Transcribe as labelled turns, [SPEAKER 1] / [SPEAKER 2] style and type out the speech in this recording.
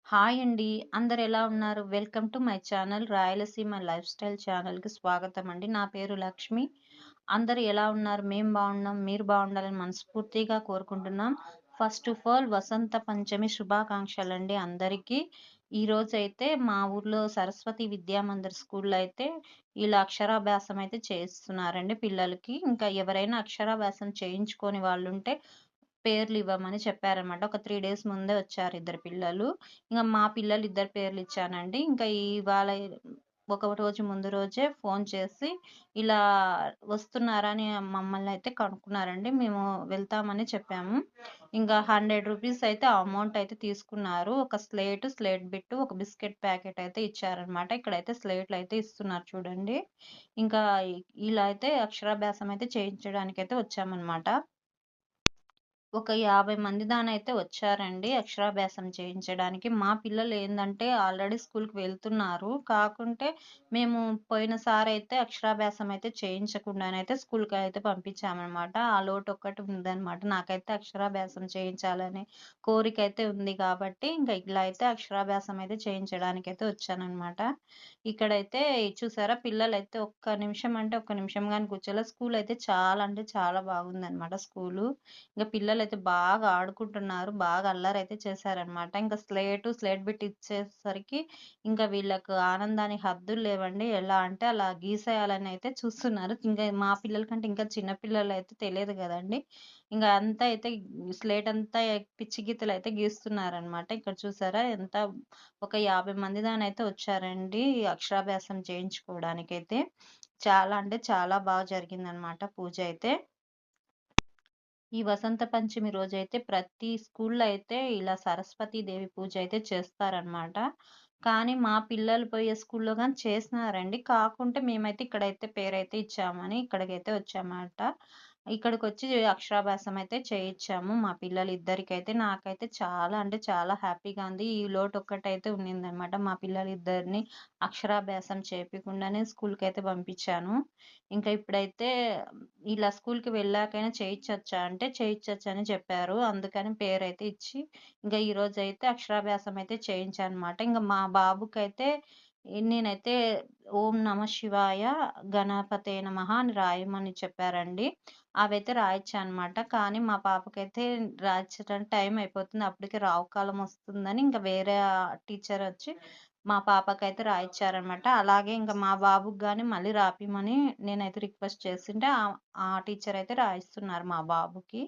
[SPEAKER 1] Hi అండి. అందరూ ఎలా ఉన్నారు? Welcome to my channel Rayalaseema life style ఛానల్‌కి స్వాగతం అండి. నా పేరు లక్ష్మి. అందరూ ఎలా ఉన్నారు? మేము బాగున్నాం. మీరు బాగుండాలని మనస్ఫూర్తిగా కోరుకుంటున్నాం. ఫస్ట్ ఆఫ్ ఆల్ వసంత పంచమి శుభాకాంక్షలండి అందరికీ. ఈరోజైతే మా ఊర్లో సరస్వతి విద్యామందిర్ స్కూల్‌లో అయితే ఇలా అక్షరాభ్యాసం అయితే చేస్తున్నారండి పిల్లలకి. ఇంకా ఎవరైనా అక్షరాభ్యాసం చేయించుకోని వాళ్ళుంటే పేర్లివ్వమని చెప్పారనమాట. ఒక 3 డేస్ ముందే వచ్చారు ఇద్దరు పిల్లలు. ఇంగ మా పిల్లలు ఇద్దరి పేర్లిచ్చానండి. ఇంకా ఇవాళ ఒక రోజు ముందు రోజే ఫోను చేసి, ఇలా వస్తున్నారా అని మమ్మల్నయితే కనుక్కున్నారండి. మేము వెళ్తామని చెప్పాము. ఇంకా రూ. 100 అయితే అమౌంట్ అయితే తీసుకున్నారు. ఒక స్లేటు, స్లేట్ బిట్టు, ఒక బిస్కెట్ ప్యాకెట్ అయితే ఇచ్చారనమాట. ఇక్కడైతే స్లేట్‌లయితే ఇస్తున్నారు చూడండి. ఇంకా ఇలా అయితే అక్షరాభ్యాసం అయితే చేయించడానికైతే వచ్చామనమాట. ఒక 50 మంది దానైతే వచ్చారండి అక్షరాభ్యాసం చేయించడానికి. మా పిల్లలేందంటే ఆల్రెడీ స్కూలుకి వెళ్తున్నారు. కాకుంటే మేము పోయినసారయితే అక్షరాభ్యాసం అయితే చేయించకుండానైతే స్కూలుకయితే పంపించామనమాట. ఆ లోటొక్కటి ఉందనమాట. నాకైతే అక్షరాభ్యాసం చేయించాలనే కోరికైతే ఉంది కాబట్టి, ఇంక ఇలా అయితే అక్షరాభ్యాసం అయితే చేయించడానికైతే వచ్చాననమాట. ఇక్కడైతే చూసారా పిల్లలైతే ఒక్క నిమిషం అంటే ఒక్క నిమిషం గాని కూర్చోలే. స్కూలయితే చాలా అంటే చాలా బాగుందనమాట స్కూలు. ఇంక పిల్లలైతే బాగా ఆడుకుంటున్నారు. బాగా అల్లరైతే చేశారనమాట. ఇంక స్లేట్ బిట్ ఇచ్చేసరికి ఇంక వీళ్ళకు ఆనందానికి హద్దులు లేవండి. ఎలా అంటే అలా గీసేయాలని అయితే చూస్తున్నారు. ఇంక మా పిల్లల కంటే ఇంకా చిన్న పిల్లలైతే తెలియదు గదండీ! ఇంగ అంతా అయితే స్లేట్ అంతా పిచ్చి గీతలైతే గీస్తున్నారనమాట. ఇక్కడ చూసారా ఎంత ఒక 50 మంది దానైతే వచ్చారండి అక్షరాభ్యాసం చేయించుకోవడానికైతే. చాలా అంటే చాలా బాగా జరిగిందనమాట పూజ అయితే. ఈ వసంత పంచమి రోజైతే ప్రతి స్కూల్‌లో అయితే ఇలా సరస్వతి దేవి పూజ అయితే చేస్తారనమాట. కానీ మా పిల్లలు పోయే స్కూల్‌లో గాని చేసినారండి. కాకుంటే మేమైతే ఇక్కడైతే పేరైతే ఇచ్చామని ఇక్కడికైతే వచ్చామాట. ఇక్కడికొచ్చి అక్షరాభ్యాసం అయితే చేయిచ్చాము మా పిల్లలిద్దరికైతే. నాకైతే చాలా అంటే చాలా హ్యాపీగా ఉంది. ఈ లోటొక్కటైతే ఉన్నిందనమాట. మా పిల్లలిద్దరిని అక్షరాభ్యాసం చేపియకుండానే స్కూల్‌కైతే పంపించాను. ఇంకా ఇప్పుడైతే ఇలా స్కూలుకి వెళ్ళాకైనా చేయిచ్చొచ్చా అంటే, చేయిచ్చొచ్చని చెప్పారు. అందుకని పేరైతే ఇచ్చి, ఇంక ఈరోజైతే అక్షరాభ్యాసం అయితే చేయించానమాట. ఇంక మా బాబుకైతే నేనైతే ఓం నమః శివాయ, గణపతే నమః అని రాయమని చెప్పారండి. అవైతే రాయిచ్చానమాట. కానీ మా పాపకైతే రాయించడానికి టైం అయిపోతుంది. అప్పటికి రావు కాలం వస్తుందని ఇంక వేరే టీచరొచ్చి మా పాపకైతే రాయిచ్చారనమాట. అలాగే ఇంక మా బాబుకి గాని మళ్ళీ రాపిమని నేనైతే రిక్వెస్ట్ చేసింటే ఆ టీచర్ అయితే రాయిస్తున్నారు మా బాబుకి.